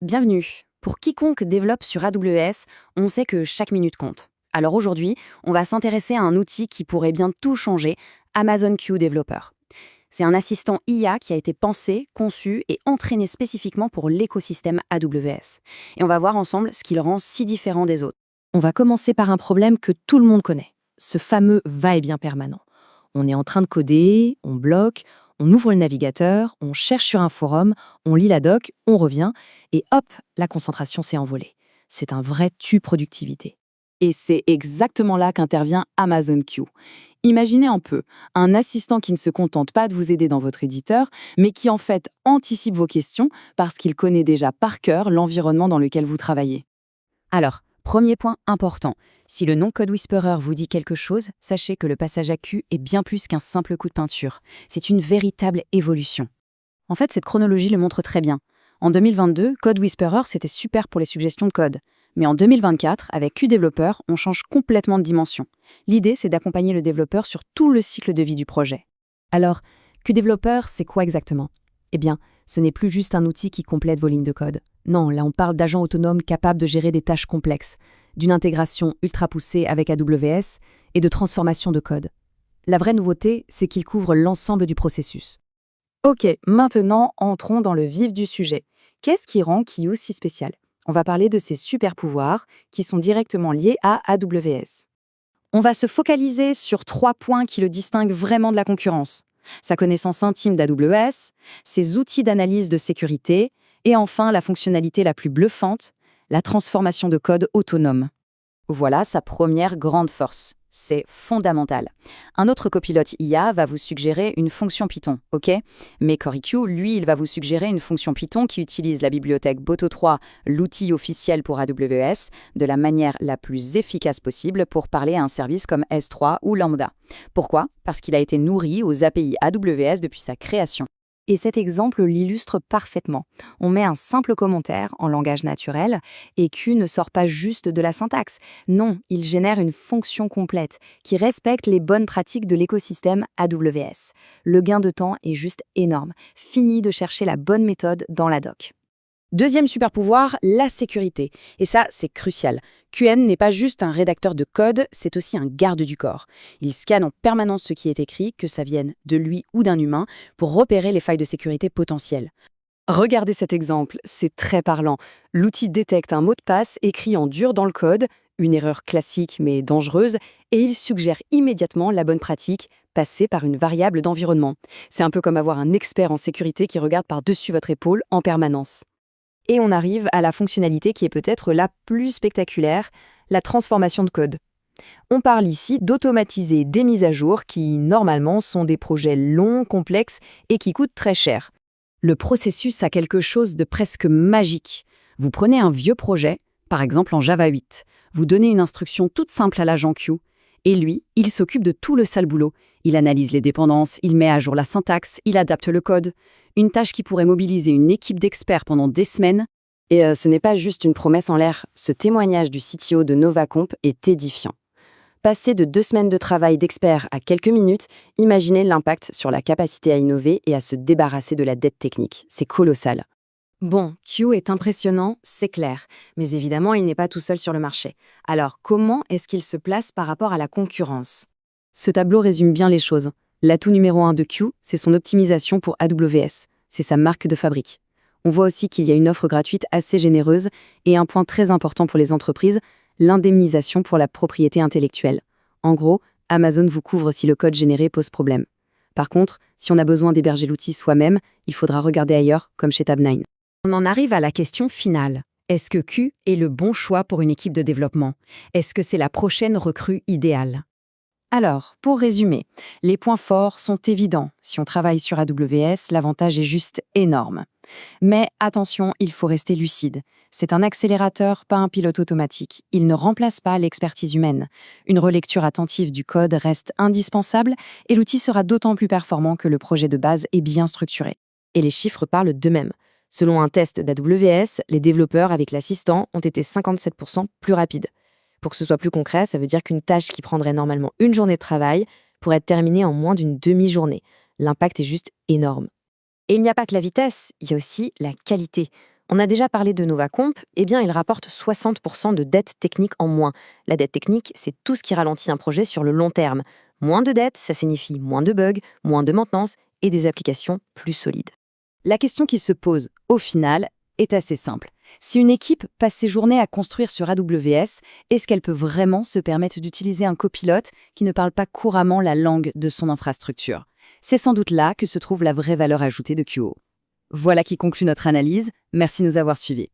Bienvenue. Pour quiconque développe sur AWS, on sait que chaque minute compte. Alors aujourd'hui, on va s'intéresser à un outil qui pourrait bien tout changer, Amazon Q Developer. C'est un assistant IA qui a été pensé, conçu et entraîné spécifiquement pour l'écosystème AWS. Et on va voir ensemble ce qui le rend si différent des autres. On va commencer par un problème que tout le monde connaît, ce fameux va-et-vient permanent. On est en train de coder, on bloque, on ouvre le navigateur, on cherche sur un forum, on lit la doc, on revient, et hop, la concentration s'est envolée. C'est un vrai tue productivité. Et c'est exactement là qu'intervient Amazon Q. Imaginez un peu, un assistant qui ne se contente pas de vous aider dans votre éditeur, mais qui en fait anticipe vos questions parce qu'il connaît déjà par cœur l'environnement dans lequel vous travaillez. Alors, premier point important. Si le nom Code Whisperer vous dit quelque chose, sachez que le passage à Q est bien plus qu'un simple coup de peinture. C'est une véritable évolution. En fait, cette chronologie le montre très bien. En 2022, Code Whisperer, c'était super pour les suggestions de code. Mais en 2024, avec QDeveloper, on change complètement de dimension. L'idée, c'est d'accompagner le développeur sur tout le cycle de vie du projet. Alors, QDeveloper, c'est quoi exactement? Eh bien, ce n'est plus juste un outil qui complète vos lignes de code. Non, là on parle d'agents autonomes capables de gérer des tâches complexes, d'une intégration ultra poussée avec AWS et de transformation de code. La vraie nouveauté, c'est qu'il couvre l'ensemble du processus. Ok, maintenant entrons dans le vif du sujet. Qu'est-ce qui rend Q si spécial? On va parler de ses super pouvoirs qui sont directement liés à AWS. On va se focaliser sur 3 points qui le distinguent vraiment de la concurrence. Sa connaissance intime d'AWS, ses outils d'analyse de sécurité, et enfin la fonctionnalité la plus bluffante, la transformation de code autonome. Voilà sa première grande force. C'est fondamental. Un autre copilote IA va vous suggérer une fonction Python, ok? Mais CoreQ, lui, il va vous suggérer une fonction Python qui utilise la bibliothèque Boto3, l'outil officiel pour AWS, de la manière la plus efficace possible pour parler à un service comme S3 ou Lambda. Pourquoi? Parce qu'il a été nourri aux API AWS depuis sa création. Et cet exemple l'illustre parfaitement. On met un simple commentaire en langage naturel et Q ne sort pas juste de la syntaxe. Non, il génère une fonction complète qui respecte les bonnes pratiques de l'écosystème AWS. Le gain de temps est juste énorme. Fini de chercher la bonne méthode dans la doc. Deuxième super pouvoir, la sécurité. Et ça, c'est crucial. QN n'est pas juste un rédacteur de code, c'est aussi un garde du corps. Il scanne en permanence ce qui est écrit, que ça vienne de lui ou d'un humain, pour repérer les failles de sécurité potentielles. Regardez cet exemple, c'est très parlant. L'outil détecte un mot de passe écrit en dur dans le code, une erreur classique mais dangereuse, et il suggère immédiatement la bonne pratique, passée par une variable d'environnement. C'est un peu comme avoir un expert en sécurité qui regarde par-dessus votre épaule en permanence. Et on arrive à la fonctionnalité qui est peut-être la plus spectaculaire, la transformation de code. On parle ici d'automatiser des mises à jour qui, normalement, sont des projets longs, complexes et qui coûtent très cher. Le processus a quelque chose de presque magique. Vous prenez un vieux projet, par exemple en Java 8, vous donnez une instruction toute simple à l'agent Q, et lui, il s'occupe de tout le sale boulot. Il analyse les dépendances, il met à jour la syntaxe, il adapte le code. Une tâche qui pourrait mobiliser une équipe d'experts pendant des semaines. Et ce n'est pas juste une promesse en l'air, ce témoignage du CTO de Novacomp est édifiant. Passer de 2 semaines de travail d'expert à quelques minutes, imaginez l'impact sur la capacité à innover et à se débarrasser de la dette technique. C'est colossal. Bon, Q est impressionnant, c'est clair, mais évidemment, il n'est pas tout seul sur le marché. Alors, comment est-ce qu'il se place par rapport à la concurrence? Ce tableau résume bien les choses. L'atout numéro 1 de Q, c'est son optimisation pour AWS. C'est sa marque de fabrique. On voit aussi qu'il y a une offre gratuite assez généreuse et un point très important pour les entreprises, l'indemnisation pour la propriété intellectuelle. En gros, Amazon vous couvre si le code généré pose problème. Par contre, si on a besoin d'héberger l'outil soi-même, il faudra regarder ailleurs, comme chez Tabnine. On en arrive à la question finale. Est-ce que Q est le bon choix pour une équipe de développement? Est-ce que c'est la prochaine recrue idéale? Alors, pour résumer, les points forts sont évidents. Si on travaille sur AWS, l'avantage est juste énorme. Mais attention, il faut rester lucide. C'est un accélérateur, pas un pilote automatique. Il ne remplace pas l'expertise humaine. Une relecture attentive du code reste indispensable et l'outil sera d'autant plus performant que le projet de base est bien structuré. Et les chiffres parlent d'eux-mêmes. Selon un test d'AWS, les développeurs avec l'assistant ont été 57% plus rapides. Pour que ce soit plus concret, ça veut dire qu'une tâche qui prendrait normalement une journée de travail pourrait être terminée en moins d'une demi-journée. L'impact est juste énorme. Et il n'y a pas que la vitesse, il y a aussi la qualité. On a déjà parlé de NovaComp, eh bien il rapporte 60% de dette technique en moins. La dette technique, c'est tout ce qui ralentit un projet sur le long terme. Moins de dettes, ça signifie moins de bugs, moins de maintenance et des applications plus solides. La question qui se pose, au final, est assez simple. Si une équipe passe ses journées à construire sur AWS, est-ce qu'elle peut vraiment se permettre d'utiliser un copilote qui ne parle pas couramment la langue de son infrastructure? C'est sans doute là que se trouve la vraie valeur ajoutée de QO. Voilà qui conclut notre analyse. Merci de nous avoir suivis.